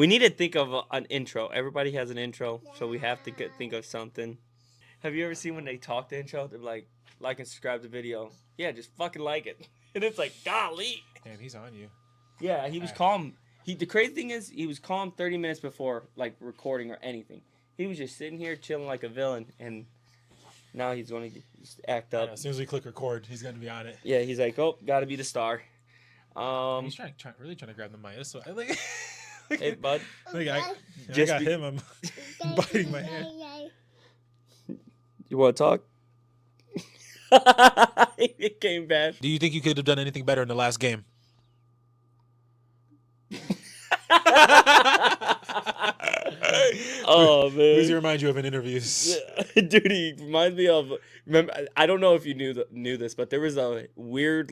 We need to think of an intro. Everybody has an intro, so we have to think of something. Have you ever seen when they talk the intro? They're like and subscribe to the video. Yeah, just fucking like it. And it's like, golly. Damn, he's on you. Yeah, he was calm. The crazy thing is, he was calm 30 minutes before, like, recording or anything. He was just sitting here chilling like a villain, and now he's going to just act up. As soon as we click record, he's going to be on it. Yeah, he's like, oh, got to be the star. He's really trying to grab the mic. That's what, like, hey, bud. Like I got him. I'm biting my hand. You want to talk? It came back. Do you think you could have done anything better in the last game? Oh man, Does he remind you of an interview? Dude, he reminds me of. Remember, I don't know if you knew this, but there was a weird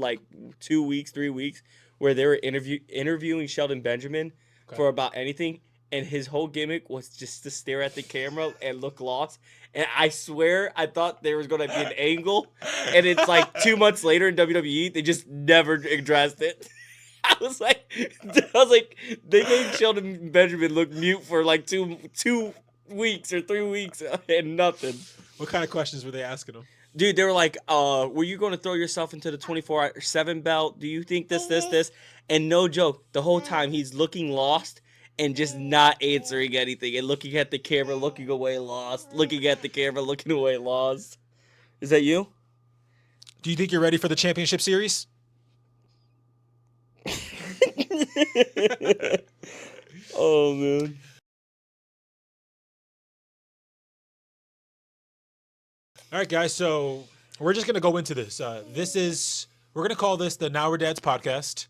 2 weeks, 3 weeks where they were interviewing Sheldon Benjamin for about anything, and his whole gimmick was just to stare at the camera and look lost. And I swear, I thought there was going to be an angle, and it's like 2 months later in WWE, they just never addressed it. I was like, they made Sheldon Benjamin look mute for like two weeks or 3 weeks and nothing. What kind of questions were they asking him? Dude, they were like, were you going to throw yourself into the 24/7 belt? Do you think this? And no joke, the whole time he's looking lost and just not answering anything and looking at the camera, looking away lost, looking at the camera, looking away lost. Is that you? Do you think you're ready for the championship series? Oh, man. All right, guys. So we're just going to go into this. We're going to call this the Now We're Dads podcast.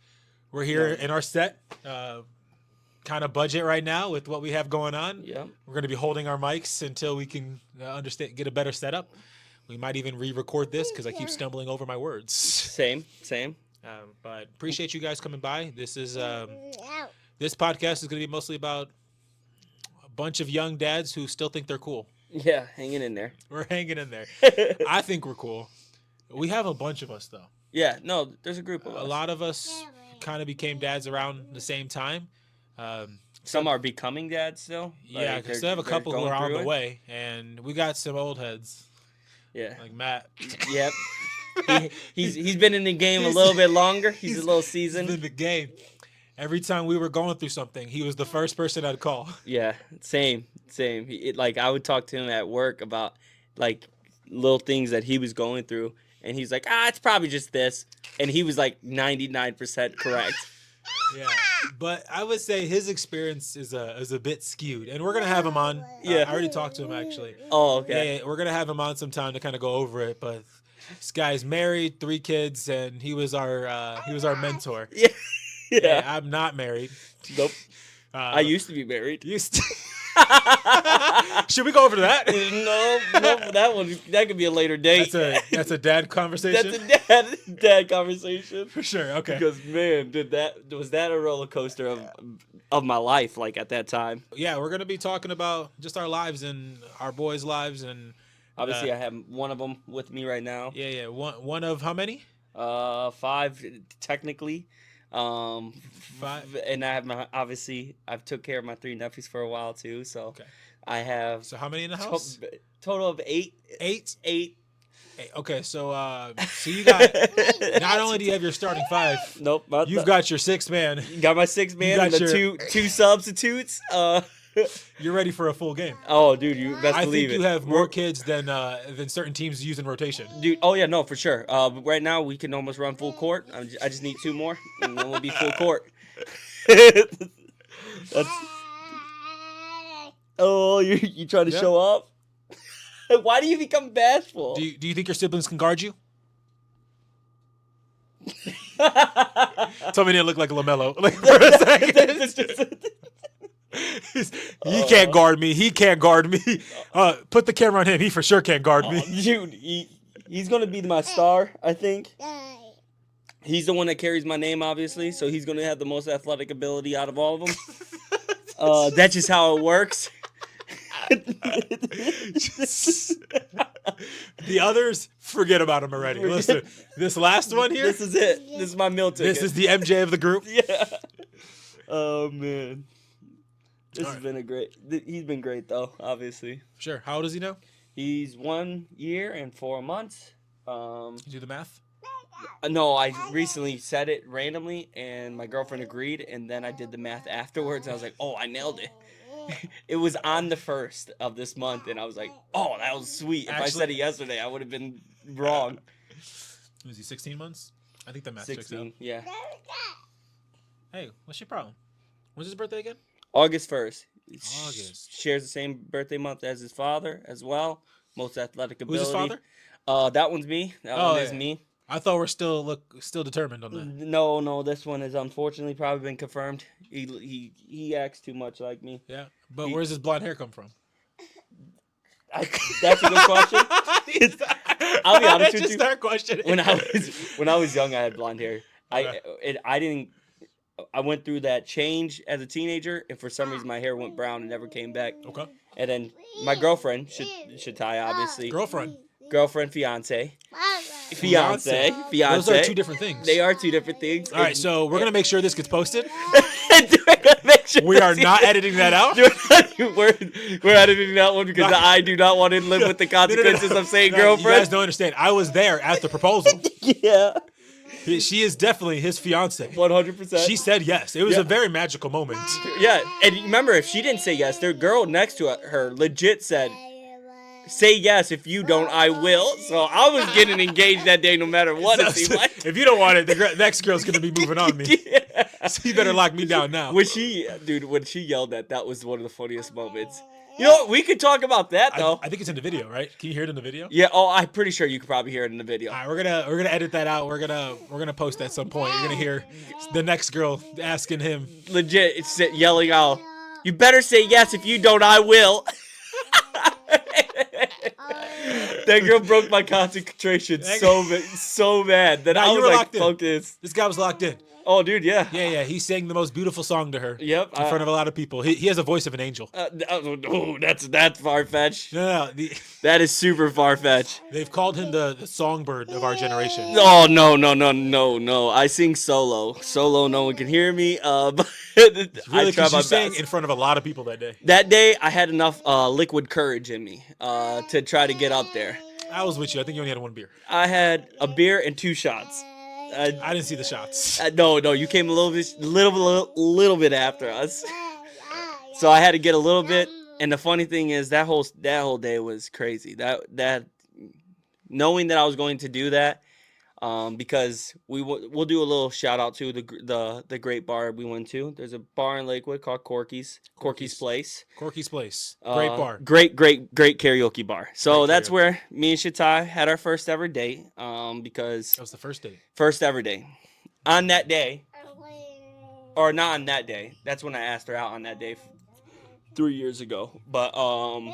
We're here in our set, kind of budget right now with what we have going on. Yeah. We're going to be holding our mics until we can get a better setup. We might even re-record this because I keep stumbling over my words. Same. But appreciate you guys coming by. This podcast is going to be mostly about a bunch of young dads who still think they're cool. Yeah, hanging in there. We're hanging in there. I think we're cool. We have a bunch of us, though. Yeah, no, there's a group of us. A lot of us kind of became dads around the same time. Some are becoming dads still. Yeah, because they have a couple who are on the way, and we got some old heads. Yeah, like Matt. Yep. He's been in the game a little bit longer. He's a little seasoned. He's in the game. Every time we were going through something, he was the first person I'd call. Yeah, same. I would talk to him at work about like little things that he was going through, and he's like, it's probably just this, and he was like 99% correct. Yeah, but I would say his experience is a bit skewed, and we're gonna have him on. Yeah, I already talked to him actually. Oh, okay. Yeah, we're gonna have him on sometime to kind of go over it. But this guy's married, 3 kids, and he was our mentor. Yeah, I'm not married. Nope. I used to be married. Should we go over to that? No, that could be a later date. That's a dad conversation. That's a dad conversation for sure. Okay. Because man, was that a roller coaster of my life? Like at that time. Yeah, we're gonna be talking about just our lives and our boys' lives, and obviously I have one of them with me right now. Yeah. One of how many? 5 technically. 5, and I have I've took care of my 3 nephews for a while too. So okay. I have. So how many in the house? Total of 8. 8. Okay, so you got. Not only do you have your starting 5. Nope. You've got your 6th man. You got my 6th man and the two substitutes. You're ready for a full game. Oh, dude, you best believe it. I think you have more kids than certain teams use in rotation. Dude, oh yeah, no, for sure. Right now we can almost run full court. I just need 2 more, and then we'll be full court. Oh, you trying to show up? Why do you become bashful? Do you think your siblings can guard you? Told me he didn't look like LaMelo. Like for a second. He can't guard me. He can't guard me. Put the camera on him. He for sure can't guard me. Dude, he's going to be my star, I think. He's the one that carries my name, obviously, so he's going to have the most athletic ability out of all of them. That's just how it works. The others, forget about him already. Listen, this last one here. This is it. This is my meal ticket. This is the MJ of the group. Yeah. Oh, man. This has been he's been great though, obviously. Sure. How old is he now? He's 1 year and 4 months. You do the math? No, I recently said it randomly, and my girlfriend agreed, and then I did the math afterwards. I was like, oh, I nailed it. It was on the 1st of this month, and I was like, oh, that was sweet. If I said it yesterday, I would have been wrong. Was he 16 months? I think the math 16, checks out. yeah. Hey, what's your problem? When's his birthday again? August 1st. August. Shares the same birthday month as his father as well. Most athletic ability. Who's his father? That one's me. That one is me. I thought we're still determined on that. No, this one has unfortunately probably been confirmed. He acts too much like me. Yeah, but where's his blonde hair come from? That's a good question. I'll be honest with you. Start questioning. When I was young, I had blonde hair. I went through that change as a teenager, and for some reason my hair went brown and never came back. Okay. And then my girlfriend, Shatai, obviously. Girlfriend, fiance. Those are two different things. They are two different things. All right, so we're gonna make sure this gets posted. Sure we are not editing that out. we're editing that one because I do not want to live with the consequences of saying girlfriend. You guys don't understand. I was there at the proposal. Yeah. She is definitely his fiance. 100%. She said yes. It was a very magical moment. Yeah, and remember, if she didn't say yes, the girl next to her legit said, say yes. If you don't, I will. So I was getting engaged that day no matter what it seemed like. If you don't want it, the next girl's going to be moving on me. Yeah. So you better lock me down now. When she yelled that was one of the funniest moments. You know what? We could talk about that though. I think it's in the video, right? Can you hear it in the video? Yeah. Oh, I'm pretty sure you could probably hear it in the video. All right, we're gonna edit that out. We're gonna post at some point. You're gonna hear the next girl asking him, legit, it's yelling out, "You better say yes. If you don't, I will." That girl broke my concentration so bad that I was like, focused. This guy was locked in. Oh, dude, yeah. Yeah. He sang the most beautiful song to her. Yep. In front of a lot of people. He has a voice of an angel. That's far-fetched. No. That is super far-fetched. They've called him the songbird of our generation. Oh, no. I sing solo. Solo, no one can hear me. Really, because you sang in front of a lot of people that day. That day, I had enough liquid courage in me to try to get up there. I was with you. I think you only had one beer. I had a beer and 2 shots. I didn't see the shots. No, you came a little bit after us. So I had to get a little bit. And the funny thing is that whole day was crazy. That knowing that I was going to do that, because we'll do a little shout out to the great bar we went to. There's a bar in Lakewood called Corky's Place. Corky's Place. Great bar. Great karaoke bar. So that's where me and Shatai had our first ever date. Because that was the first date. First ever date. On that day, or not on that day. That's when I asked her out on that day 3 years ago. But so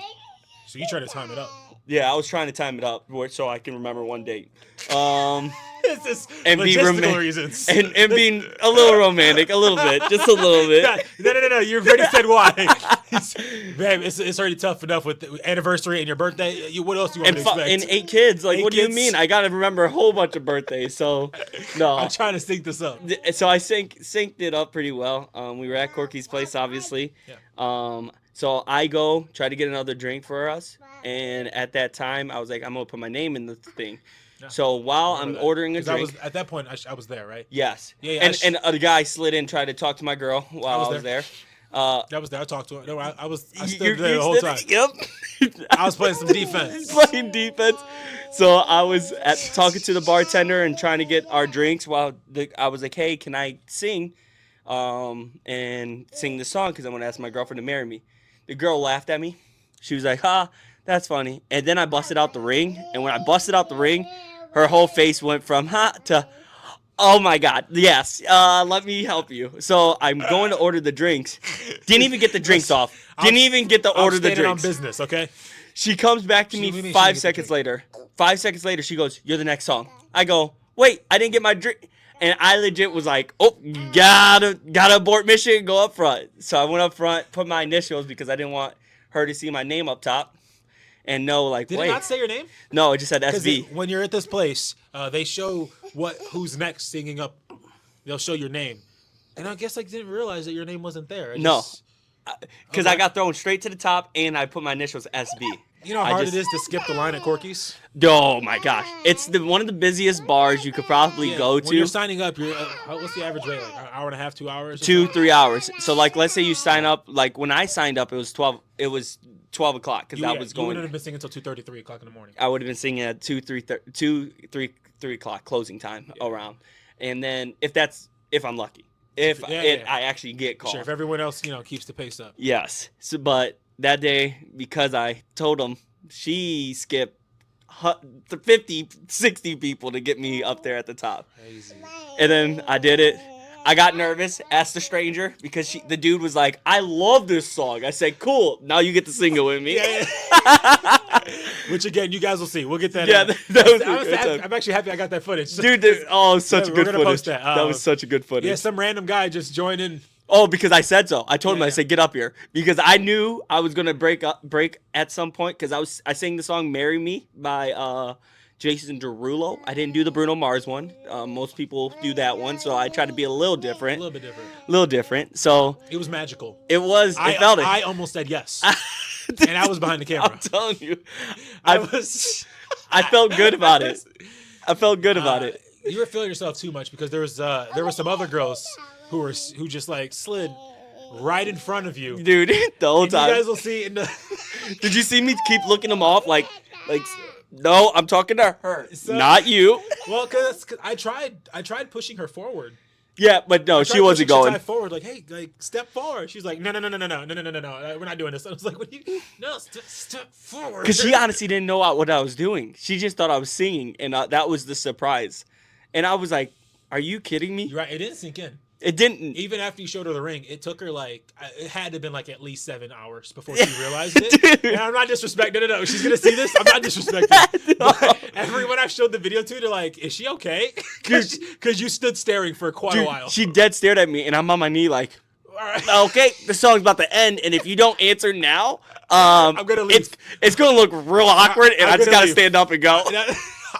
you tried to time it up. Yeah, I was trying to time it up so I can remember one date. This is and logistical reasons. And being a little romantic, a little bit, just a little bit. No. You already said why. Babe, it's already tough enough with the anniversary and your birthday. What else do you want to expect? And 8 kids. Like, what do you mean? I got to remember a whole bunch of birthdays. So, no. I'm trying to sync this up. So I synced it up pretty well. We were at Corky's Place, obviously. Yeah. So I go try to get another drink for us. And at that time, I was like, I'm going to put my name in the thing. Yeah. So while I'm ordering a drink. At that point, I was there, right? Yes. Yeah. And a guy slid in, tried to talk to my girl while I was there. I was there. I talked to her. No, I stood there the whole time. Yep. I was playing some defense. So I was talking to the bartender and trying to get our drinks while I was like, hey, can I sing and sing the song? Because I'm going to ask my girlfriend to marry me. The girl laughed at me. She was like, that's funny. And then I busted out the ring. And when I busted out the ring, her whole face went from to, oh my God, yes, let me help you. So I'm going to order the drinks. Didn't even get the drinks off. Didn't even get to order the drinks. On business, okay? She comes back to me 5 seconds later. 5 seconds later, she goes, you're the next song. I go, wait, I didn't get my drink. And I legit was like, oh, gotta abort mission and go up front. So I went up front, put my initials because I didn't want her to see my name up top. And wait. Did it not say your name? No, it just said SB. When you're at this place, they show who's next singing up. They'll show your name. And I guess I didn't realize that your name wasn't there. No. because I got thrown straight to the top, and I put my initials SB. You know how hard it is to skip the line at Corky's? Oh my gosh, it's one of the busiest bars you could probably go to. When you're signing up, what's the average wait? Like an hour and a half, 2 hours? 2-3 hours. So like, let's say you sign up. Like when I signed up, it was 12. It was 12 o'clock because I was going. You wouldn't have been singing until 2:30, 3 o'clock in the morning. I would have been singing at 3 o'clock closing time around, and then if I'm lucky, I actually get called. Sure, if everyone else keeps the pace up. Yes. So, but that day, because I told them, she skipped 50, 60 people to get me up there at the top. Crazy. And then I did it. I got nervous, asked the stranger, because the dude was like, I love this song. I said, cool, now you get to sing it with me. Which, again, you guys will see. We'll get that. I'm actually happy I got that footage. Dude, such a good footage. Post that. That was such a good footage. Yeah, some random guy just joined in. Oh, because I said so. I told him, I said, get up here. Because I knew I was going to break at some point, because I sang the song Marry Me by Jason Derulo. I didn't do the Bruno Mars one. Most people do that one, so I tried to be a little different. A little bit different. A little different. So it was magical. It was. I felt it. I almost said yes. And I was behind the camera. I'm telling you. I felt good about it. I felt good about it. You were feeling yourself too much because there were some other girls who just like slid right in front of you. Dude, the whole time. You guys will see in the Did you see me keep looking them off like no, I'm talking to her, not you. Well, cause I tried pushing her forward. Yeah, but no, she wasn't going forward. Like, hey, step forward. She's like, no, we're not doing this. I was like, what do you? No, step forward. Because she honestly didn't know what I was doing. She just thought I was singing, and that was the surprise. And I was like, are you kidding me? You're right. It didn't sink in. It didn't. Even after you showed her the ring, it took her it had to have been at least 7 hours before she realized it. And I'm not disrespecting. No. She's going to see this. I'm not disrespecting. No. But everyone I've showed the video to, they're like, is she okay? Because you stood staring for quite a while. She dead stared at me, and I'm on my knee like, all right. Okay, the song's about to end, and if you don't answer now, I'm going to leave. It's going to look real awkward, and I just got to stand up and go.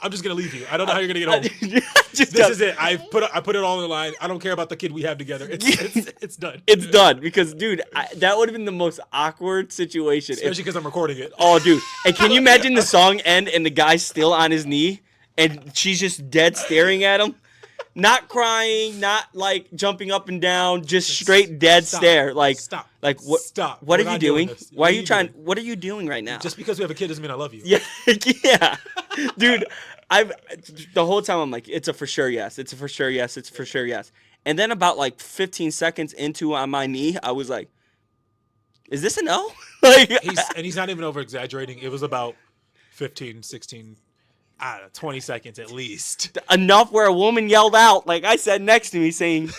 I'm just gonna leave you. I don't know how you're gonna get home. This is it. I put it all on the line. I don't care about the kid we have together. It's done. It's done because, dude, that would have been the most awkward situation. Especially because I'm recording it. Oh, dude. And can you imagine the song end and the guy's still on his knee and she's just dead staring at him? Not crying, not jumping up and down, just straight dead stare. Stop. What? Stop. What are you doing? Why are you trying? What are you doing right now? Just because we have a kid doesn't mean I love you. Yeah, yeah, dude. The whole time I'm like, it's a for sure yes. It's a for sure yes. It's a for sure yes. And then about 15 seconds into on my knee, I was like, is this a no? He's not even over exaggerating. It was about 15, 16. 20 seconds at least. Enough where a woman yelled out, like I said next to me, saying,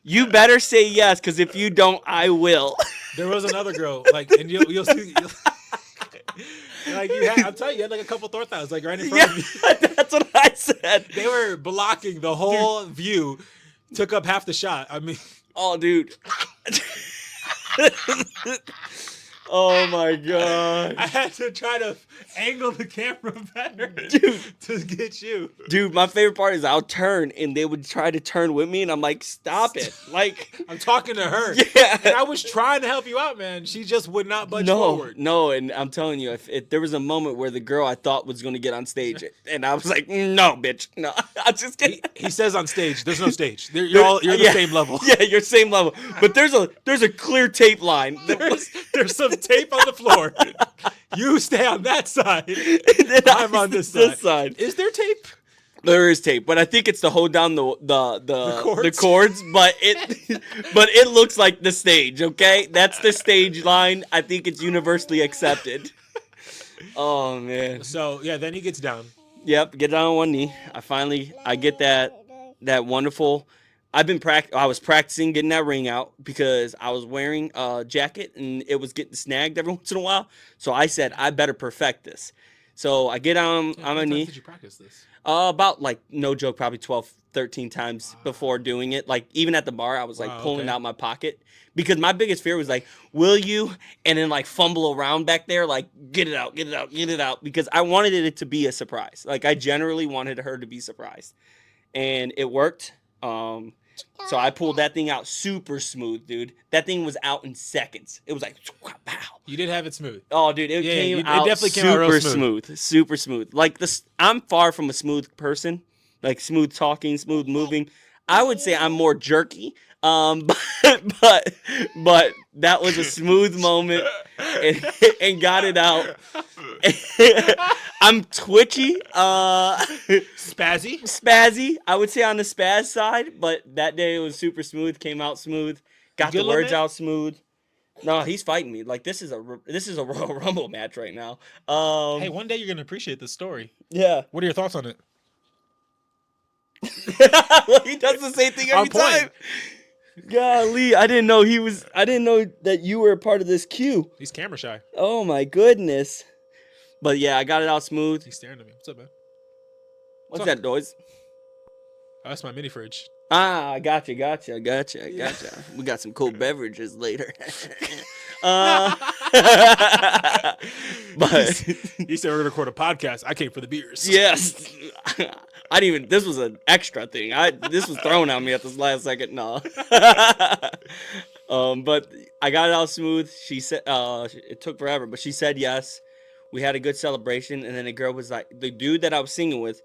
you better say yes, because if you don't, I will. There was another girl, and you'll see. I'm telling you, you had a couple Thorthouts, right in front of you. That's what I said. They were blocking the whole view, took up half the shot. I mean. Oh, dude. Oh my god! I had to try to angle the camera better, dude, to get you. Dude, my favorite part is I'll turn and they would try to turn with me, and I'm like, "Stop it!" I'm talking to her. Yeah, and I was trying to help you out, man. She just would not budge forward. No, and I'm telling you, if there was a moment where the girl I thought was going to get on stage, and I was like, "No, bitch, no." I'm just kidding. He says on stage, "There's no stage. You're the same level." Yeah, you're same level. But there's a clear tape line. There's some tape on the floor. You stay on that side. I'm on this side. Is there tape? There is tape, but I think it's to hold down the cords. But it looks like the stage. Okay, that's the stage line. I think it's universally accepted. Oh man. So yeah, then he gets down. Yep, get down on one knee. I get that wonderful. I was practicing getting that ring out because I was wearing a jacket and it was getting snagged every once in a while. So I said, I better perfect this. So I get on my knee. Did you practice this? About no joke, probably 12, 13 times before doing it. Even at the bar, I was pulling out my pocket because my biggest fear was will you? And then fumble around back there, get it out, get it out, get it out. Because I wanted it to be a surprise. I generally wanted her to be surprised. And it worked. So I pulled that thing out super smooth, dude. That thing was out in seconds. It was like, pow. You did have it smooth. Oh, dude, it came it out definitely came out real smooth. Super smooth. Like this, I'm far from a smooth person, like smooth talking, smooth moving. I would say I'm more jerky. But that was a smooth moment, and got it out. I'm twitchy, spazzy. I would say on the spaz side, but that day it was super smooth. Came out smooth. Got the words out smooth. No, he's fighting me. Like this is a Royal Rumble match right now. Hey, one day you're gonna appreciate this story. Yeah. What are your thoughts on it? Well, he does the same thing every time. Golly, I didn't know that you were a part of this queue. He's camera shy. Oh my goodness. But yeah, I got it out smooth. He's staring at me. What's up, man? What's that noise? Oh, that's my mini fridge. Ah, I gotcha. Yeah. We got some cold beverages later. But he said we're gonna record a podcast. I came for the beers. Yes. This was an extra thing. This was thrown at me at this last second. No. But I got it out smooth. She said, it took forever, but she said yes. We had a good celebration, and then the girl was like, the dude that I was singing with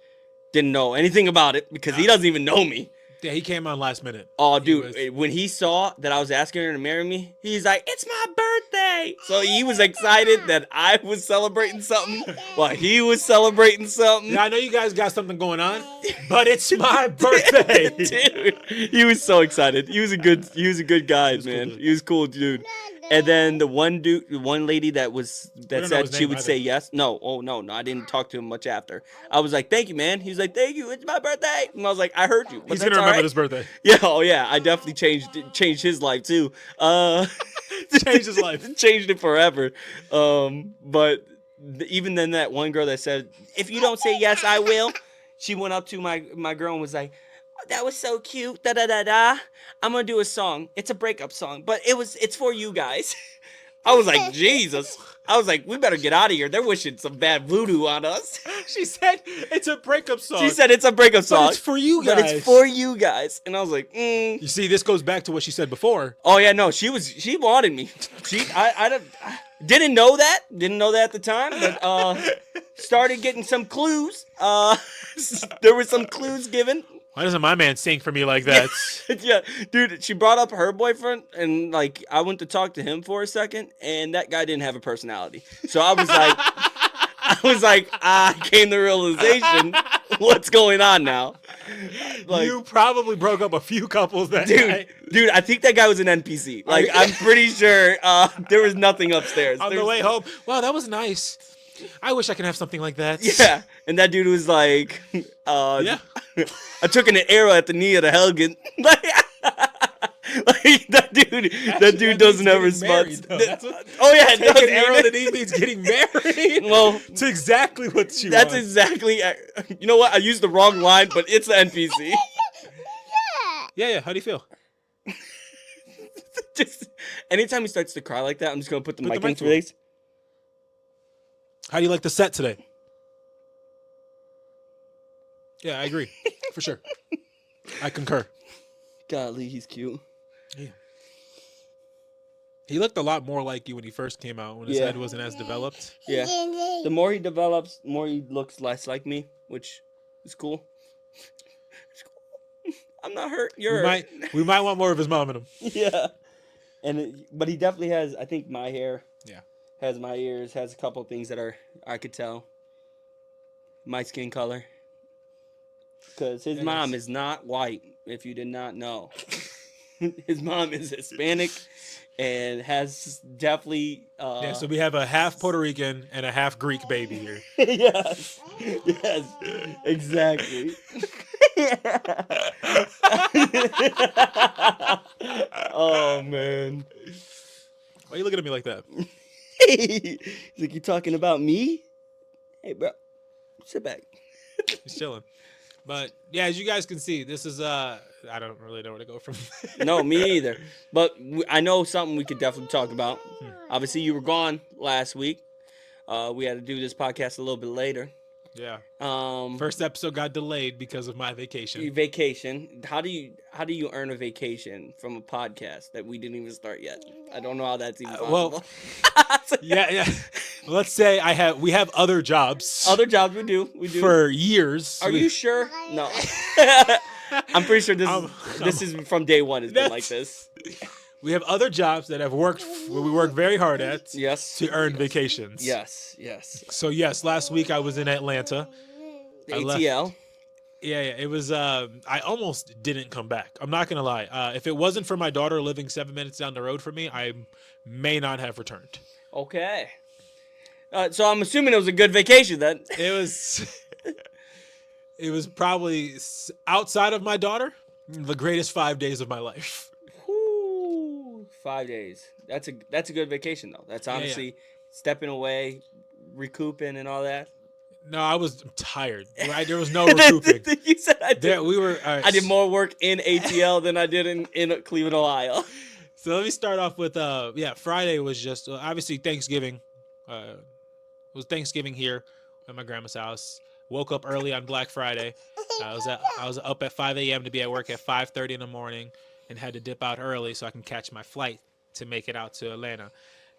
didn't know anything about it because he doesn't even know me. Yeah, he came on last minute. Oh, dude, when he saw that I was asking her to marry me, he's like, it's my birthday. So he was excited that I was celebrating something while he was celebrating something. Now, I know you guys got something going on, but it's my birthday. Dude, he was so excited. He was a good guy, man. He was cool, dude. And then the one lady that said she would say yes. No, I didn't talk to him much after. I was like, thank you, man. He was like, thank you, it's my birthday. And I was like, I heard you. He's gonna remember his birthday. Yeah, oh yeah, I definitely changed his life too. Changed his life. Changed it forever. But even then, that one girl that said, if you don't say yes, I will. She went up to my girl and was like, that was so cute. Da da da da. I'm gonna do a song. It's a breakup song, but it's for you guys. I was like, Jesus. I was like, we better get out of here. They're wishing some bad voodoo on us. She said it's a breakup song. She said it's a breakup song. But it's for you guys. But it's for you guys. And I was like, You see, this goes back to what she said before. Oh yeah, no, she wanted me. I didn't know that. Didn't know that at the time, but started getting some clues. There were some clues given. Why doesn't my man sing for me like that? Yeah, dude, she brought up her boyfriend, and like I went to talk to him for a second, and that guy didn't have a personality. So I was like, I came to the realization, what's going on now? Like, you probably broke up a few couples that night. Dude, I think that guy was an NPC. Like, I'm pretty sure there was nothing upstairs. On the way home, wow, that was nice. I wish I could have something like that. Yeah, and that dude was like, yeah. I took an arrow at the knee of the Helgen. Like that dude doesn't ever smuts. Oh yeah, it does. An arrow at the knee means getting married. Well, it's exactly what she That's wants. exactly. You know what? I used the wrong line, but it's an NPC. Yeah. How do you feel? Just anytime he starts to cry like that, I'm just gonna put the mic in his face. How do you like the set today? Yeah, I agree. For sure. I concur. Golly, he's cute. Yeah. He looked a lot more like you when he first came out, when his head wasn't as developed. Yeah. The more he develops, the more he looks less like me, which is cool. It's cool. I'm not hurt. You're hurt. We might want more of his mom in him. Yeah. But he definitely has, I think, my hair. Yeah. Has my ears, has a couple of things that I could tell. My skin color. Because his mom is not white, if you did not know. His mom is Hispanic and has definitely... yeah, so we have a half Puerto Rican and a half Greek baby here. Yes, exactly. Oh, man. Why are you looking at me like that? He's like, you talking about me? Hey, bro, sit back. He's chilling. But yeah, as you guys can see, this is I don't really know where to go from there. No, me either. But I know something we could definitely talk about. Obviously, you were gone last week. We had to do this podcast a little bit later. Yeah. Um, First episode got delayed because of my vacation. Vacation. How do you earn a vacation from a podcast that we didn't even start yet? I don't know how that's even Well, possible. yeah. Let's say we have other jobs Other jobs we do. for years. Are you sure? No. I'm pretty sure this is from day one. It's been like this. We have other jobs that have worked where we work very hard at Yes. to earn vacations. Yes. So yes, last week I was in Atlanta. The I ATL. left. Yeah. It was. I almost didn't come back. I'm not gonna lie. If it wasn't for my daughter living 7 minutes down the road from me, I may not have returned. Okay. So I'm assuming it was a good vacation then. It was. It was probably outside of my daughter, the greatest 5 days of my life. Woo, 5 days. That's a good vacation though. That's honestly stepping away, recouping, and all that. No, I was tired. Right? There was no recouping. You said I did. I did more work in ATL than I did in Cleveland, Ohio. So let me start off with Friday was just obviously Thanksgiving. It was Thanksgiving here at my grandma's house. Woke up early on Black Friday. I was up at 5 a.m. to be at work at 5:30 in the morning, and had to dip out early so I can catch my flight to make it out to Atlanta.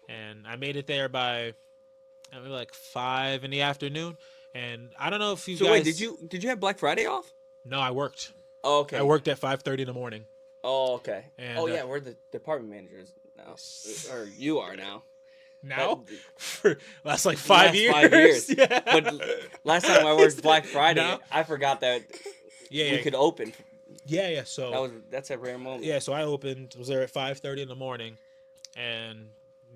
And I made it there by like 5 in the afternoon. And I don't know if you guys. So wait, did you have Black Friday off? No, I worked. Oh, okay. I worked at 5:30 in the morning. Oh, okay. And, yeah, we're the department managers now, or you are now. Now, for last like 5 years. 5 years. Yeah. But last time I worked Black Friday, I forgot that we could open. Yeah. So that's a rare moment. Yeah. So I was there at 5:30 in the morning, and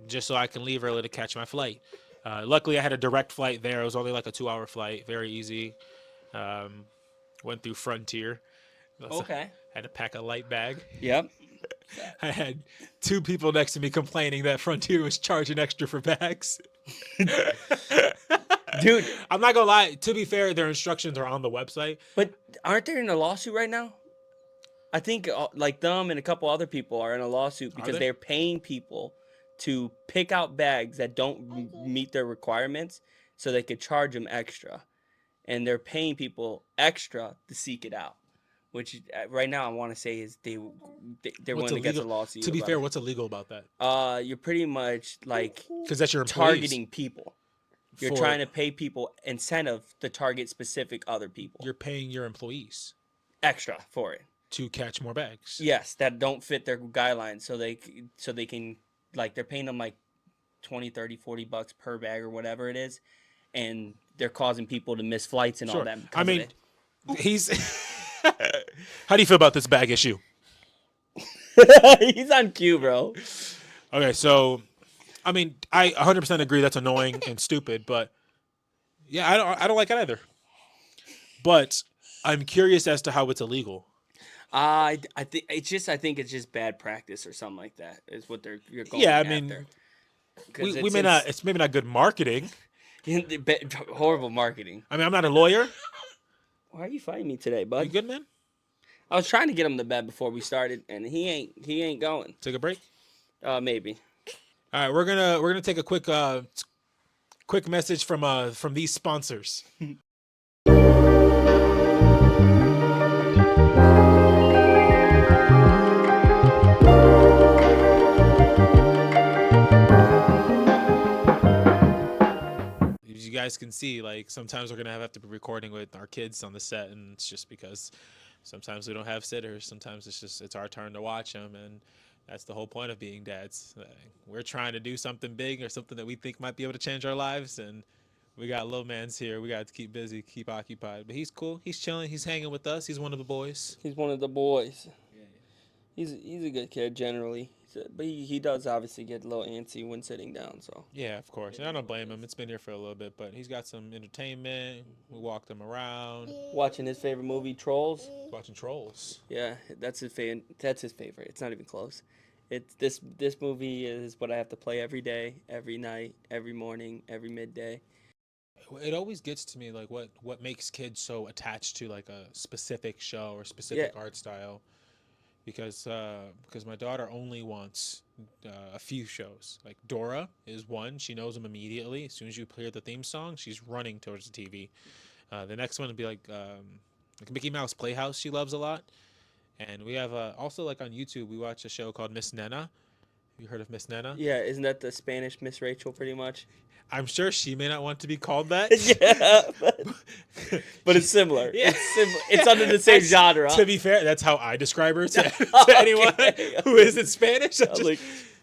just so I can leave early to catch my flight. Luckily, I had a direct flight there. It was only like a 2-hour flight, very easy. Went through Frontier. Okay. Had to pack a light bag. Yep. I had 2 people next to me complaining that Frontier was charging extra for bags. Dude, I'm not gonna lie. To be fair, their instructions are on the website. But aren't they in a lawsuit right now? I think like them and a couple other people are in a lawsuit because they're paying people to pick out bags that don't meet their requirements so they could charge them extra. And they're paying people extra to seek it out. Which right now I want to say is they're willing to get the lawsuit. To be fair, what's illegal about that? You're pretty much like because that's your employees. Targeting people. You're trying to pay people incentive to target specific other people. You're paying your employees extra for it to catch more bags. Yes, that don't fit their guidelines, so they can like they're paying them like $20, $30, $40 per bag or whatever it is, and they're causing people to miss flights and all that. I mean, he's. How do you feel about this bag issue? He's on cue, bro. Okay, so, I mean, I 100% agree that's annoying and stupid, but yeah, I don't like it either. But I'm curious as to how it's illegal. I think it's just bad practice or something like that. Is what you're going. Yeah, I mean, we may not. It's maybe not good marketing. Horrible marketing. I mean, I'm not a lawyer. Why are you fighting me today, bud? You good, man? I was trying to get him to bed before we started, and he ain't going. Take a break? Maybe. All right, we're gonna take a quick message from these sponsors. As you guys can see, like sometimes we're gonna have to be recording with our kids on the set, and it's just because sometimes we don't have sitters. Sometimes it's our turn to watch them, and that's the whole point of being dads. We're trying to do something big or something that we think might be able to change our lives, and we got little man's here. We got to keep busy, keep occupied. But he's cool. He's chilling. He's hanging with us. He's one of the boys. He's one of the boys. Yeah. He's a good kid generally. But he does obviously get a little antsy when sitting down. So yeah, of course. And I don't blame him. It's been here for a little bit, but he's got some entertainment. We walked him around. Watching his favorite movie, Trolls. Watching Trolls. Yeah, that's his favorite. It's not even close. It's this movie is what I have to play every day, every night, every morning, every midday. It always gets to me like what makes kids so attached to like a specific show or specific art style. because my daughter only wants a few shows. Like Dora is one; she knows them immediately. As soon as you hear the theme song, she's running towards the TV. The next one would be like Mickey Mouse Playhouse. She loves a lot, and we have also like on YouTube we watch a show called Miss Nena. Have you heard of Miss Nena? Yeah, isn't that the Spanish Miss Rachel, pretty much? I'm sure she may not want to be called that. Yeah, but it's similar. Yeah. It's under the same genre. To be fair, that's how I describe her to anyone who isn't Spanish. Just,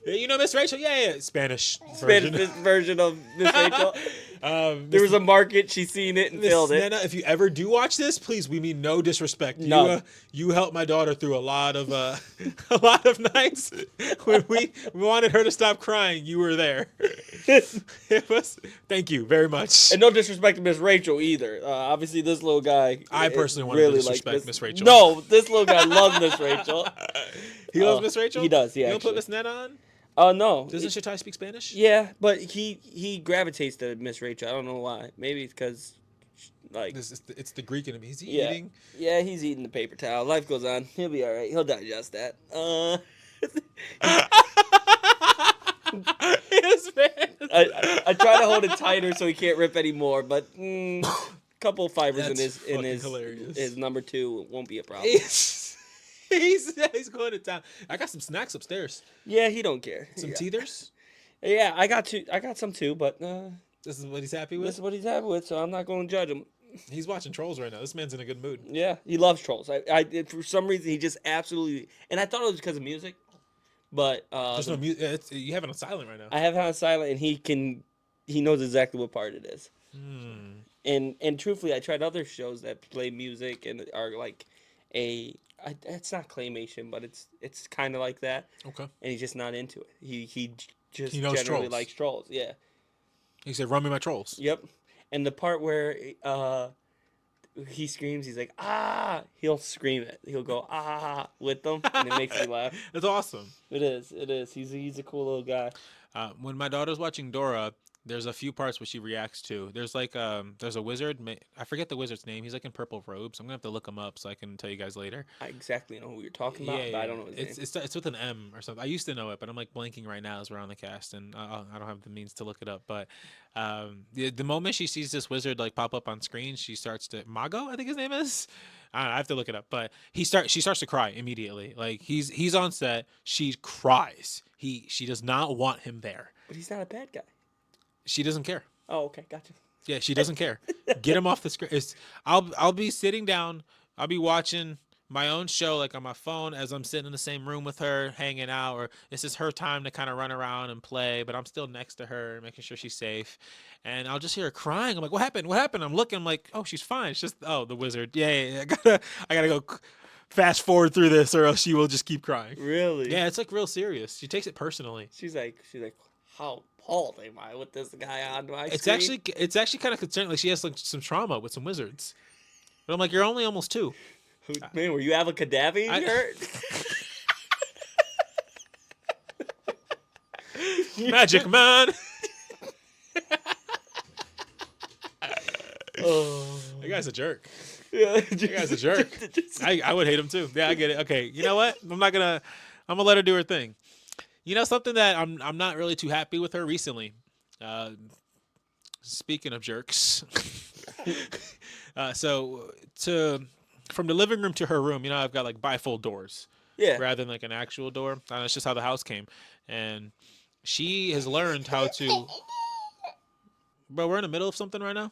you know Miss Rachel? Yeah, Spanish version of Miss Rachel. There was a market. She's seen it and filled it. Nana, if you ever do watch this, please, we mean no disrespect. No. You helped my daughter through a lot of nights when we wanted her to stop crying. You were there. Thank you very much. And no disrespect to Miss Rachel either. Obviously, this little guy. I personally want to disrespect Miss Rachel. No, this little guy loves Miss Rachel. He loves Miss Rachel? He does, yeah. You don't put Miss Nana on? No. Doesn't Shatai speak Spanish? Yeah, but he gravitates to Miss Rachel. I don't know why. Maybe it's because, like... It's the Greek in him. Is he eating? Yeah, he's eating the paper towel. Life goes on. He'll be all right. He'll digest that. I try to hold it tighter so he can't rip anymore, but a couple of fibers in his number 2 won't be a problem. He's going to town. I got some snacks upstairs. Yeah, he don't care. Some teethers? Yeah, I got some too, but this is what he's happy with? This is what he's happy with, so I'm not going to judge him. He's watching Trolls right now. This man's in a good mood. Yeah, he loves Trolls. I for some reason he just absolutely, and I thought it was because of music, but there's no music. You have it on silent right now. I have it on silent, and he knows exactly what part it is. And truthfully, I tried other shows that play music and are like it's not claymation, but it's kind of like that. Okay. And he's just not into it. He just knows generally Trolls. likes Trolls. Yeah. He said, "Run me my Trolls." Yep. And the part where he screams, he's like, "Ah!" He'll scream it. He'll go, "Ah!" with them, and it makes me laugh. That's awesome. It is. He's a cool little guy. When my daughter's watching Dora, there's a few parts where she reacts to. There's like there's a wizard. I forget the wizard's name. He's like in purple robes. I'm gonna have to look him up so I can tell you guys later. I exactly know who you're talking about, but I don't know his name. It's with an M or something. I used to know it, but I'm like blanking right now as we're on the cast, and I don't have the means to look it up. But the moment she sees this wizard like pop up on screen, she starts to Mago, I think his name is. I don't know, I have to look it up, but she starts to cry immediately. Like he's on set, she cries. She does not want him there. But he's not a bad guy. She doesn't care. Oh, okay, gotcha. Yeah, she doesn't care. Get him off the screen. I'll be sitting down. I'll be watching my own show like on my phone as I'm sitting in the same room with her, hanging out, or this is her time to kind of run around and play, but I'm still next to her, making sure she's safe. And I'll just hear her crying. I'm like, "What happened? What happened?" I'm looking. I'm like, "Oh, she's fine. It's just the wizard. Yeah. I gotta go fast forward through this, or else she will just keep crying." Really? Yeah, it's like real serious. She takes it personally. She's like, how appalled am I with this guy on my It's screen? it's actually kind of concerning. Like she has like some trauma with some wizards. But I'm like, you're only almost 2. Man, were you Avacadavi in your Magic man. Oh, That guy's a jerk. yeah, That guy's a jerk. I would hate him too. Yeah, I get it. Okay, you know what? I'm gonna let her do her thing. You know something that I'm not really too happy with her recently. Speaking of jerks, from the living room to her room, I've got like bifold doors. Yeah. Rather than like an actual door. That's just how the house came, and she has learned how to. Bro, we're in the middle of something right now.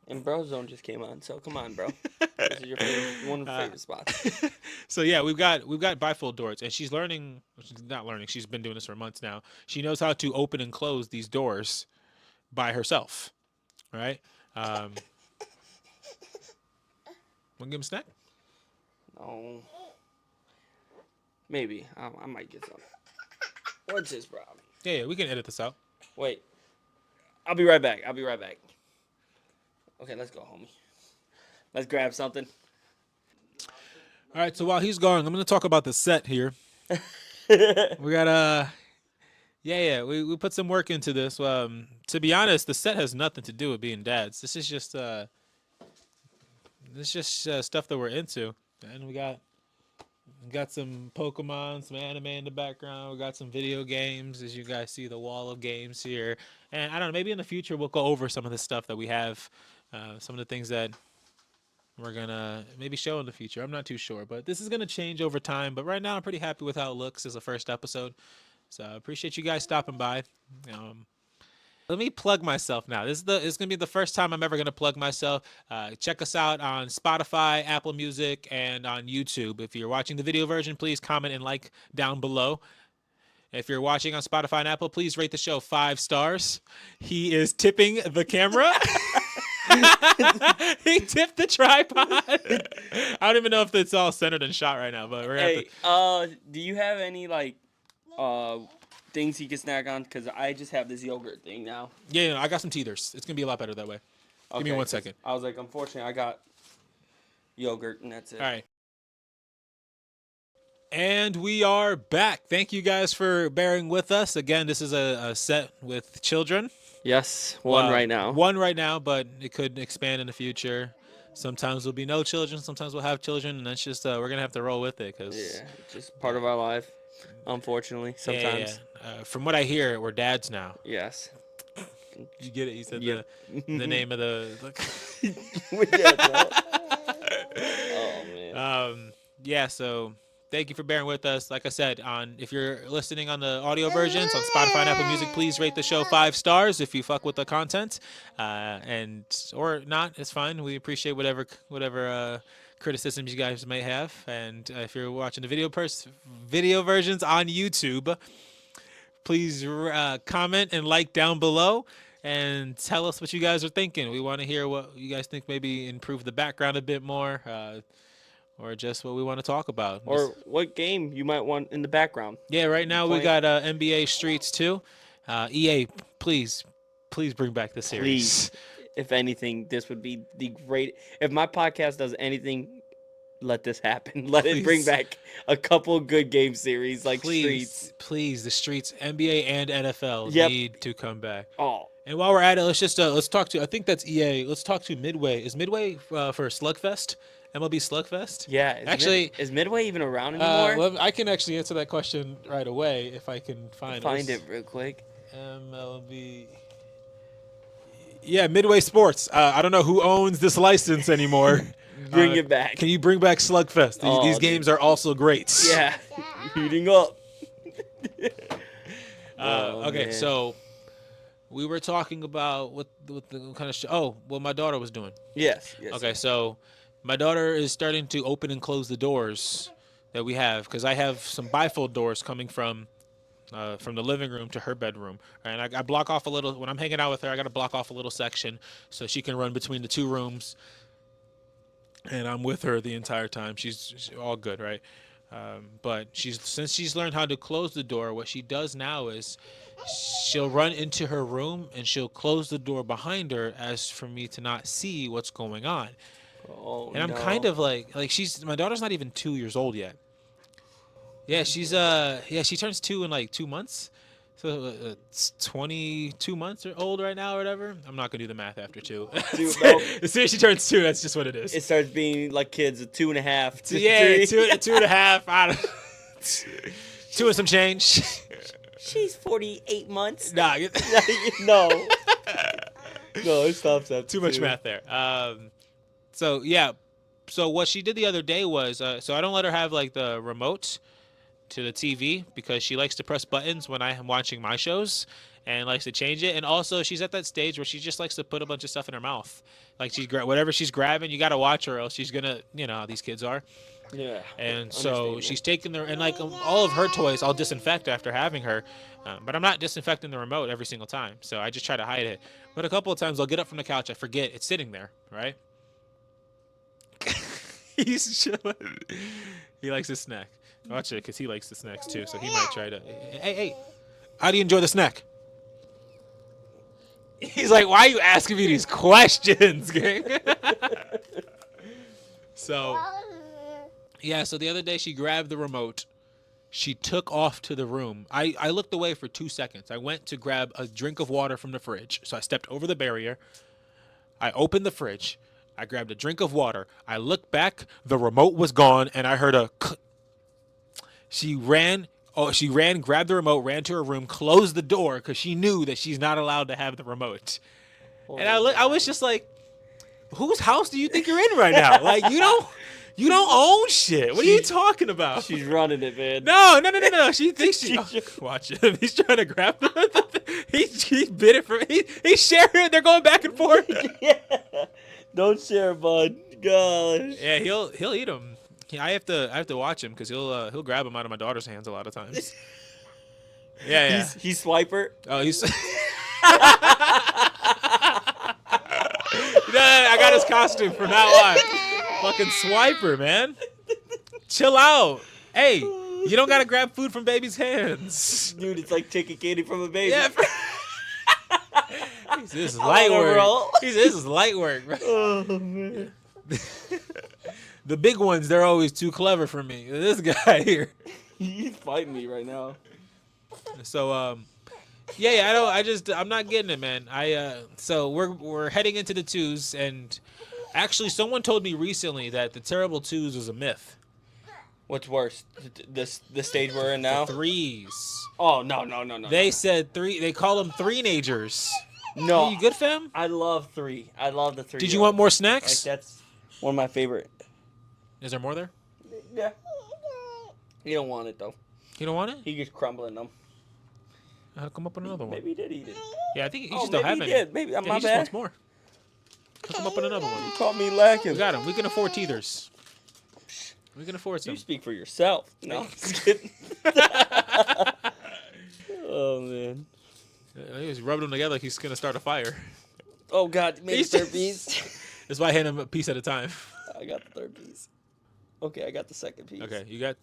And Bro Zone just came on, so come on, bro. This is your one of your favorite spots. So yeah, we've got bifold doors, and she's learning. She's not learning. She's been doing this for months now. She knows how to open and close these doors by herself, right? Want to give him a snack? No. Maybe I might get some. What's his problem? Yeah, we can edit this out. Wait. I'll be right back. Okay, let's go, homie. Let's grab something. All right, so while he's going, I'm going to talk about the set here. We got we put some work into this. To be honest, the set has nothing to do with being dads. This is just stuff that we're into, and we got got some Pokemon, some anime in the background. We got some video games, as you guys see the wall of games here. And I don't know, maybe in the future we'll go over some of the stuff that we have, some of the things that we're gonna maybe show in the future. I'm not too sure, but this is gonna change over time. But right now, I'm pretty happy with how it looks as a first episode. So I appreciate you guys stopping by. Um, Let me plug myself now. This is gonna be the first time I'm ever gonna plug myself. Check us out on Spotify, Apple Music, and on YouTube. If you're watching the video version, please comment and like down below. If you're watching on Spotify and Apple, please rate the show 5 stars. He is tipping the camera. He tipped the tripod. I don't even know if it's all centered and shot right now, but we're gonna have to... do you have any things you can snack on? Because I just have this yogurt thing now. Yeah, I got some teethers. It's gonna be a lot better that way. Give me 1 second. I was like, unfortunately, I got yogurt and that's it. All right. And we are back. Thank you guys for bearing with us. Again, this is a set with children. Yes, one right now. One right now, but it could expand in the future. Sometimes there'll be no children. Sometimes we'll have children, and that's just we're gonna have to roll with it because just part of our life. Unfortunately, sometimes. Yeah. From what I hear, we're dads now. Yes. You get it? You said the name of the. We're dads now. Oh man. Yeah. So. Thank you for bearing with us. Like I said, if you're listening on the audio versions on Spotify and Apple Music, please rate the show 5 stars if you fuck with the content, or not, it's fine. We appreciate whatever criticisms you guys may have. And if you're watching the video versions on YouTube, please comment and like down below and tell us what you guys are thinking. We want to hear what you guys think. Maybe improve the background a bit more. Or just what we want to talk about. Or what game you might want in the background. Yeah, right now we got NBA Streets 2. EA, please bring back the series. Please. If anything, this would be the great... If my podcast does anything, let this happen. Let it bring back a couple good game series like Streets. Please, the Streets, NBA and NFL need to come back. Oh. And while we're at it, let's talk to... I think that's EA. Let's talk to Midway. Is Midway for Slugfest? MLB Slugfest? Yeah. Is Midway even around anymore? Well, I can actually answer that question right away if I can find it real quick. MLB. Yeah, Midway Sports. I don't know who owns this license anymore. Bring it back. Can you bring back Slugfest? These games are also great. Yeah. Heating up. Okay, man. So we were talking about what the kind of show. Oh, what my daughter was doing. Yes. Okay, so my daughter is starting to open and close the doors that we have because I have some bifold doors coming from the living room to her bedroom. And I block off a little when I'm hanging out with her. I got to block off a little section so she can run between the two rooms. And I'm with her the entire time. She's all good, right? But since she's learned how to close the door, what she does now is she'll run into her room and she'll close the door behind her as for me to not see what's going on. Oh, and I'm kind of like my daughter's not even 2 years old yet. Yeah, she turns 2 in like 2 months. So it's 22 months old right now or whatever. I'm not gonna do the math after 2. As soon as she turns 2, that's just what it is. It starts being like kids at 2.5. Yeah, 2.5. I don't 2 and some change. She's 48 months. Nah, no, it stops at too much math there. So yeah, so what she did the other day was, so I don't let her have like the remote to the TV because she likes to press buttons when I am watching my shows and likes to change it. And also she's at that stage where she just likes to put a bunch of stuff in her mouth. Like whatever she's grabbing, you got to watch her or else she's gonna, you know how these kids are. Yeah. And so she's taking and like all of her toys I'll disinfect after having her, but I'm not disinfecting the remote every single time. So I just try to hide it. But a couple of times I'll get up from the couch, I forget it's sitting there, right? He's chilling. He likes his snack. Watch it, because he likes the snacks too. So he might try to. Hey, how do you enjoy the snack? He's like, why are you asking me these questions, gang? So, yeah. So the other day she grabbed the remote. She took off to the room. I looked away for 2 seconds. I went to grab a drink of water from the fridge. So I stepped over the barrier. I opened the fridge. I grabbed a drink of water. I looked back. The remote was gone, and I heard a She ran. Oh, she ran, grabbed the remote, ran to her room, closed the door because she knew that she's not allowed to have the remote. And I was just like, whose house do you think you're in right now? Like, you don't own shit. What are you talking about? She's running it, man. No. She thinks she. Watch him. He's trying to grab the. He bit it from. He's sharing it. They're going back and forth. Yeah. Don't share, bud. Gosh. Yeah, he'll eat them. I have to watch him because he'll grab them out of my daughter's hands a lot of times. Yeah. He's swiper. Oh, he's. I got his costume from now on. Fucking swiper, man. Chill out. Hey, you don't gotta grab food from baby's hands. Dude, it's like taking candy from a baby. Yeah. This is light work. This is light work, bro. Oh, man. The big ones, they're always too clever for me. This guy here. He's fighting me right now. So, I'm not getting it, man. So we're heading into the twos, and actually, someone told me recently that the terrible twos was a myth. What's worse, the stage we're in now? The threes. Oh no. They said three. They call them three-nagers. No, Are you good, fam? I love three. I love the three. Did you want more snacks? Like, that's one of my favorite. Is there more there? Yeah. You don't want it though. You don't want it? He just crumbling them. I'll come up with another one. Maybe he did eat it. Yeah, I think he just don't have any. Maybe Yeah, my he just bad. wants more. I'll come up with another one. You caught me lacking. We got him. We can afford teethers. We can afford some. You speak for yourself. No, I'm just kidding. Oh man. He's rubbing them together like he's gonna start a fire. Oh God, made a third piece. That's why I hand him a piece at a time. I got the third piece. Okay, I got the second piece. Okay, you got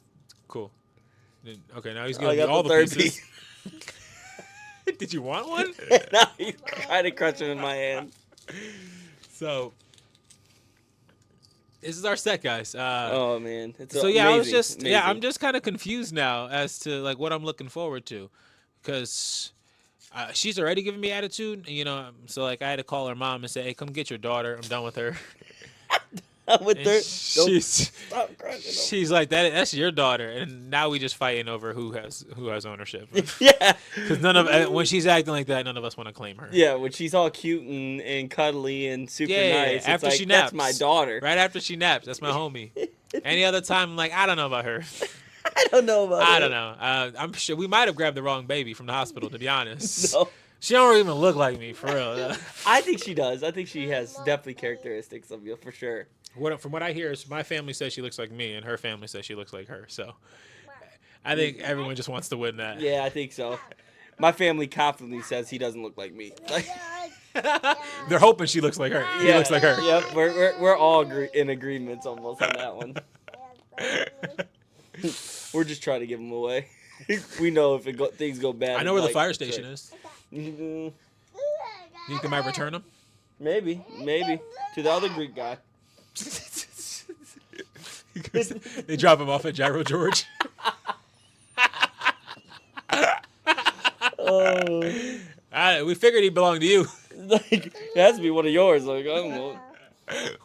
cool. Okay, now he's I gonna got get all the the third pieces. piece. Did you want one? Now he's trying to crunch them in my hand. So this is our set, guys. Oh man, it's so yeah, amazing. I'm just kind of confused now as to like what I'm looking forward to, because she's already giving me attitude, you know. So like I had to call her mom and say, "Hey, come get your daughter. I'm done with her." with her. Stop crunching them. She's like that's your daughter, and now we just fighting over who has ownership. Yeah, because when she's acting like that, none of us want to claim her. Yeah, when she's all cute and cuddly and super nice, after it's she like, naps, that's my daughter. Right after she naps, that's my homie. Any other time, I'm like, I don't know about her. I don't know about her. I don't know. I'm sure we might have grabbed the wrong baby from the hospital, to be honest. No. She don't even look like me, for real. I think she does. I think she has definitely characteristics of you, for sure. From what I hear, is my family says she looks like me, and her family says she looks like her. So I think everyone just wants to win that. Yeah, I think so. My family confidently says he doesn't look like me. They're hoping she looks like her. He looks like her. Yep, we're all in agreements almost on that one. We're just trying to give them away. We know if things go bad. I know where the fire station is. Mm-hmm. You think they might return them? Maybe to the other Greek guy. They drop him off at Gyro George. Oh, We figured he belonged to you. like it has to be one of yours. Like I don't know.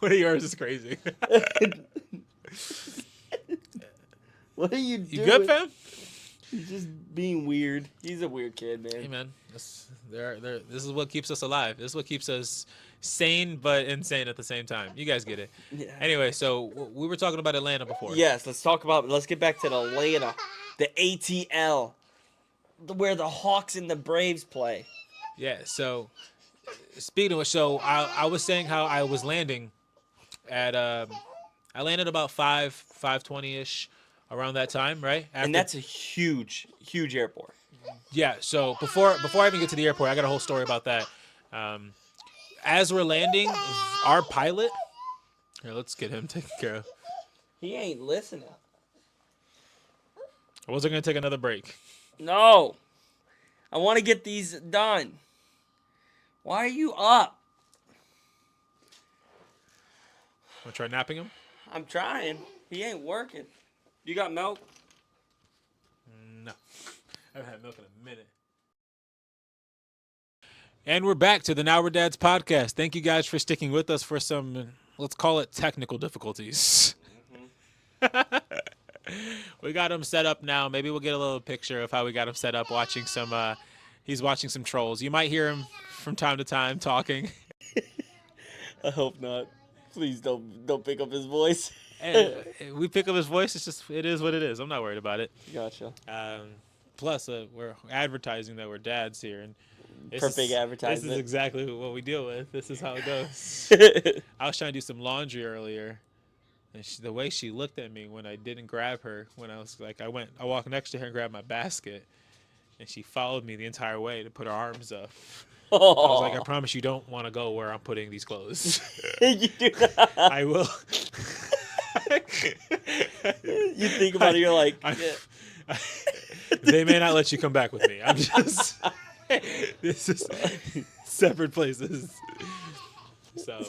One of yours is crazy. What are you doing? You good, fam? He's just being weird. He's a weird kid, man. Hey, man. This is what keeps us alive. This is what keeps us sane but insane at the same time. You guys get it. Yeah. Anyway, so we were talking about Atlanta before. Yes, let's get back to the Atlanta, the ATL, where the Hawks and the Braves play. Yeah, so speaking of which, so I was saying how I was landing at I landed about 5:20ish around that time, right? And that's a huge airport. Yeah, so before I even get to the airport, I got a whole story about that. As we're landing, our pilot, here, let's get him taken care of. He ain't listening. I wasn't gonna take another break. No, I want to get these done. Why are you up? Wanna try napping him? I'm trying. He ain't working. You got milk? No. I haven't had milk in a minute. And we're back to the Now We're Dads podcast. Thank you guys for sticking with us for some, let's call it technical difficulties. We got him set up now. Maybe we'll get a little picture of how we got him set up. Watching some. He's watching some trolls. You might hear him from time to time talking. I hope not. Please don't pick up his voice. And we pick up his voice. It is what it is. I'm not worried about it. Gotcha. Plus, we're advertising that we're dads here, and Perfect advertisement. This is exactly what we deal with. This is how it goes. I was trying to do some laundry earlier, and the way she looked at me when I didn't grab her, when I was like, I walked next to her and grabbed my basket, and she followed me the entire way to put her arms up. I was like, I promise you don't want to go where I'm putting these clothes. You do not. I will. You think about it, you're like, they may not let you come back with me. I'm just. This is separate places. So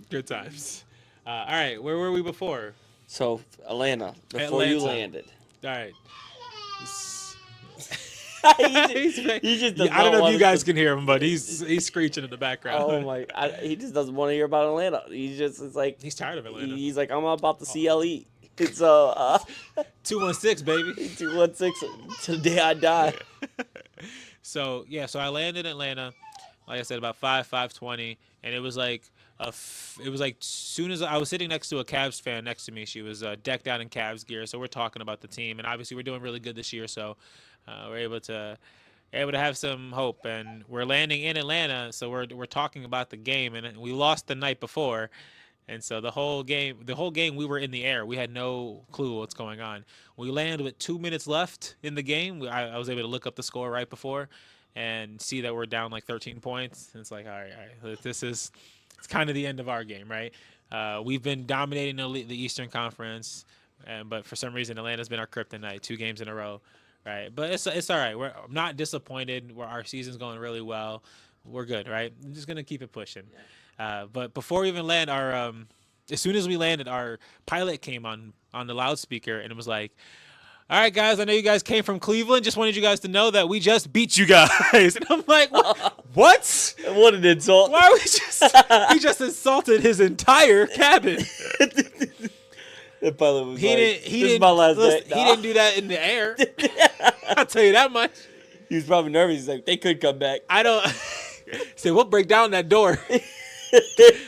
good times. All right, where were we before? So Atlanta, before you landed. All right. he just does I don't know if you guys can hear him, but he's screeching in the background. Oh my! He just doesn't want to hear about Atlanta. It's like he's tired of Atlanta. He's like, I'm about the CLE. It's 216, baby. 216. Today I die. So I landed in Atlanta, like I said, about 5:20, and it was like soon as I was sitting next to a Cavs fan next to me. She was decked out in Cavs gear, so we're talking about the team, and obviously we're doing really good this year, so we're able to have some hope, and we're landing in Atlanta, so we're talking about the game, and we lost the night before. And so the whole game we were in the air. We had no clue what's going on. We landed with 2 minutes left in the game. I was able to look up the score right before and see that we're down like 13 points. And it's like, all right. It's kind of the end of our game, right? We've been dominating the Eastern Conference, but for some reason Atlanta's been our kryptonite 2 games in a row, right? But it's all right. We're not disappointed. Our season's going really well. We're good, right? I'm just gonna keep it pushing. But before we even land, as soon as we landed, our pilot came on the loudspeaker and it was like, "All right, guys, I know you guys came from Cleveland. Just wanted you guys to know that we just beat you guys." And I'm like, "What? What? What an insult! Why we just insulted his entire cabin?" The pilot was He like, didn't. "This is my last day." He didn't do that in the air. I'll tell you that much. He was probably nervous. He's like, "They could come back." I don't. Say, we'll break down that door.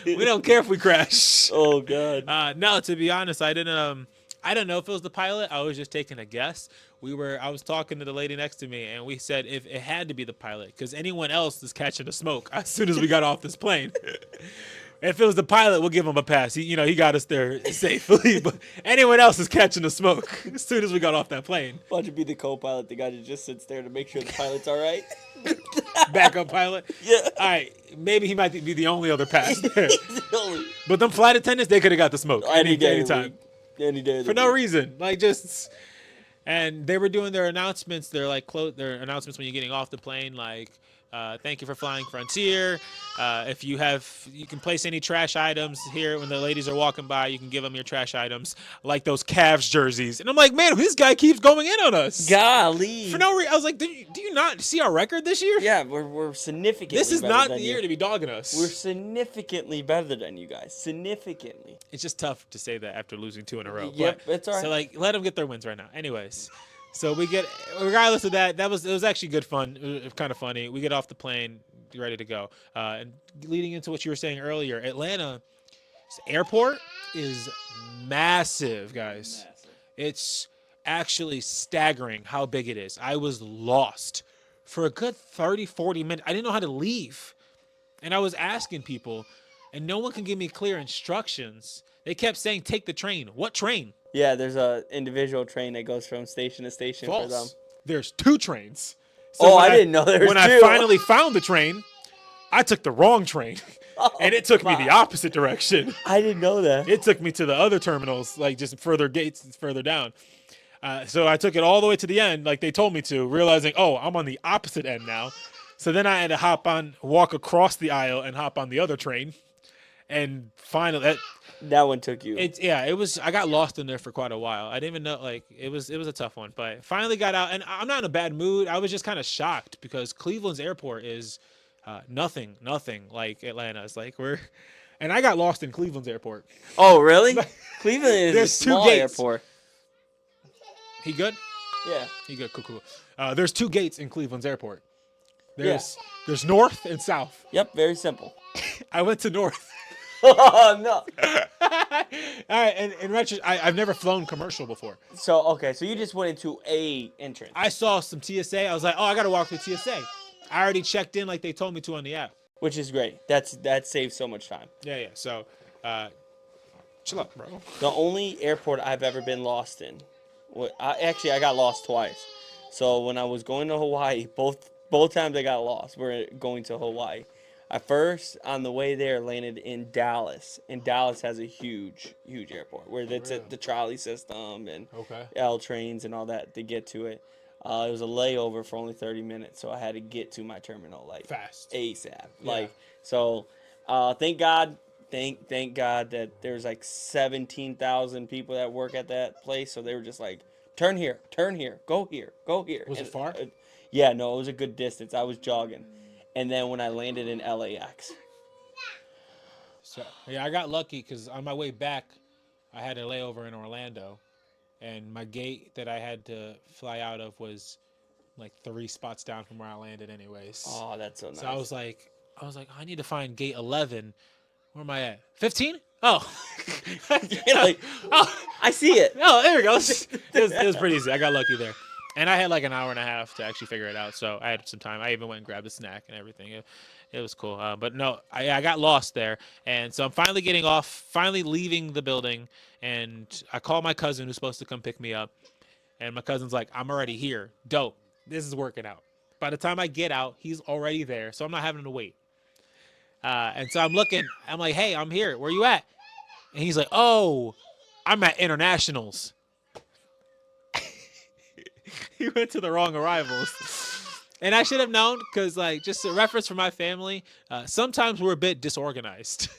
We don't care if we crash. Oh God. No, to be honest, I didn't. I don't know if it was the pilot. I was just taking a guess. I was talking to the lady next to me, and we said if it had to be the pilot, because anyone else is catching the smoke as soon as we got off this plane. If it was the pilot, we'll give him a pass. He got us there safely. But anyone else is catching the smoke as soon as we got off that plane. Why don't you be the co-pilot, the guy that just sits there to make sure the pilot's all right? Backup pilot? Yeah. All right. Maybe he might be the only other pass there. But them flight attendants, they could have got the smoke Any day, anytime. Any day. For no reason. Like, just... And they were doing their announcements. They're like their announcements when you're getting off the plane, like, thank you for flying Frontier. If you can place any trash items here when the ladies are walking by. You can give them your trash items, like those Cavs jerseys. And I'm like, man, this guy keeps going in on us. Golly. For no reason. I was like, do you not see our record this year? Yeah, we're significantly. This is better not than the year to be dogging us. We're significantly better than you guys. Significantly. It's just tough to say that after losing 2 in a row. Yep, it's all right. So like, let them get their wins right now. Anyways. So we get, regardless of that, it was actually good fun. It was kind of funny. We get off the plane, ready to go. And leading into what you were saying earlier, Atlanta's airport is massive, guys. Massive. It's actually staggering how big it is. I was lost for a good 30, 40 minutes. I didn't know how to leave. And I was asking people, and no one can give me clear instructions. They kept saying, take the train. What train? Yeah, there's a individual train that goes from station to station. False. For them. There's 2 trains. So I didn't know there was 2. When I finally found the train, I took the wrong train. And it took me the opposite direction. I didn't know that. It took me to the other terminals, like just further gates, further down. So I took it all the way to the end, like they told me to, realizing, I'm on the opposite end now. So then I had to walk across the aisle and hop on the other train. And finally, that one took you. It was. I got lost in there for quite a while. I didn't even know. Like it was a tough one, but finally got out. And I'm not in a bad mood. I was just kind of shocked because Cleveland's airport is nothing like Atlanta's. Like and I got lost in Cleveland's airport. Oh really? Cleveland is There's a small 2 gates. airport. He good? Yeah. He good. Cool. There's 2 gates in Cleveland's airport. There's north and south. Yep. Very simple. I went to north. Oh no. All right, and in retrospect, I've never flown commercial before. So okay, so you just went into a entrance. I saw some TSA. I was like, oh, I gotta walk through TSA. I already checked in like they told me to on the app. Which is great. That saves so much time. Yeah. So, chill out, bro. The only airport I've ever been lost in, I got lost twice. So when I was going to Hawaii, both times I got lost. We're going to Hawaii. I first, on the way there, landed in Dallas. And Dallas has a huge airport where it's the trolley system and L trains and all that to get to it. It was a layover for only 30 minutes, so I had to get to my terminal like fast, ASAP. Thank God that there's like 17,000 people that work at that place. So they were just like, turn here, go here. Was it far? Yeah, no, it was a good distance. I was jogging. And then when I landed in LAX. So, yeah, I got lucky because on my way back, I had a layover in Orlando. And my gate that I had to fly out of was like 3 spots down from where I landed anyways. Oh, that's so nice. So I was like, I need to find gate 11. Where am I at? 15? Oh. I see it. Oh, there we go. It was pretty easy. I got lucky there. And I had like an hour and a half to actually figure it out. So I had some time. I even went and grabbed a snack and everything. It was cool. But no, I got lost there. And so I'm finally getting off, finally leaving the building. And I call my cousin who's supposed to come pick me up. And my cousin's like, I'm already here. Dope. This is working out. By the time I get out, he's already there. So I'm not having to wait. And so I'm looking. I'm like, hey, I'm here. Where you at? And he's like, oh, I'm at Internationals. He went to the wrong arrivals. And I should have known because, like, just a reference for my family, sometimes we're a bit disorganized.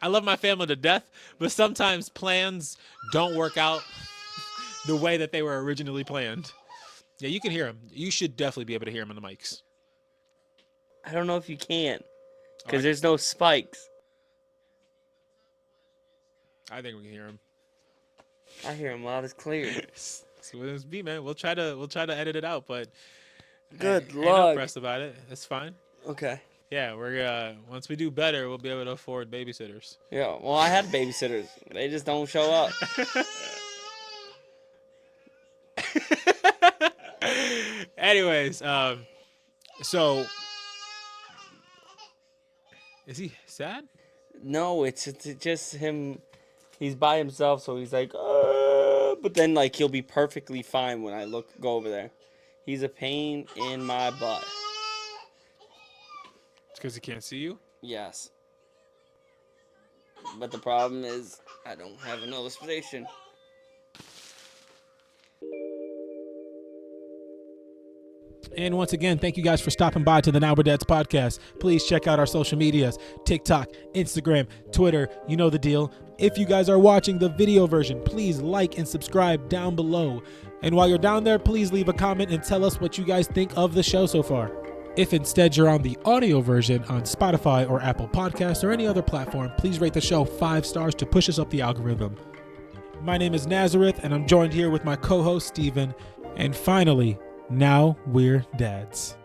I love my family to death, but sometimes plans don't work out the way that they were originally planned. Yeah, you can hear him. You should definitely be able to hear him on the mics. I don't know if you can because there's no spikes. I think we can hear him. I hear him loud as clear. See what this be, man. We'll try to edit it out, but good luck. Ain't no press about it. It's fine. Okay. Yeah, we're once we do better, we'll be able to afford babysitters. Yeah. Well, I had babysitters. They just don't show up. Anyways, so is he sad? No, it's just him. He's by himself, so he's like, but then like he'll be perfectly fine when I go over there. He's a pain in my butt. It's because he can't see you? Yes. But the problem is I don't have another station. And once again, thank you guys for stopping by to the Now We're Dads podcast. Please check out our social medias, TikTok, Instagram, Twitter. You know the deal. If you guys are watching the video version, please like and subscribe down below. And while you're down there, please leave a comment and tell us what you guys think of the show so far. If instead you're on the audio version on Spotify or Apple Podcasts or any other platform, please rate the show 5 stars to push us up the algorithm. My name is Nazareth, and I'm joined here with my co-host, Steven. And finally, Now We're Dads.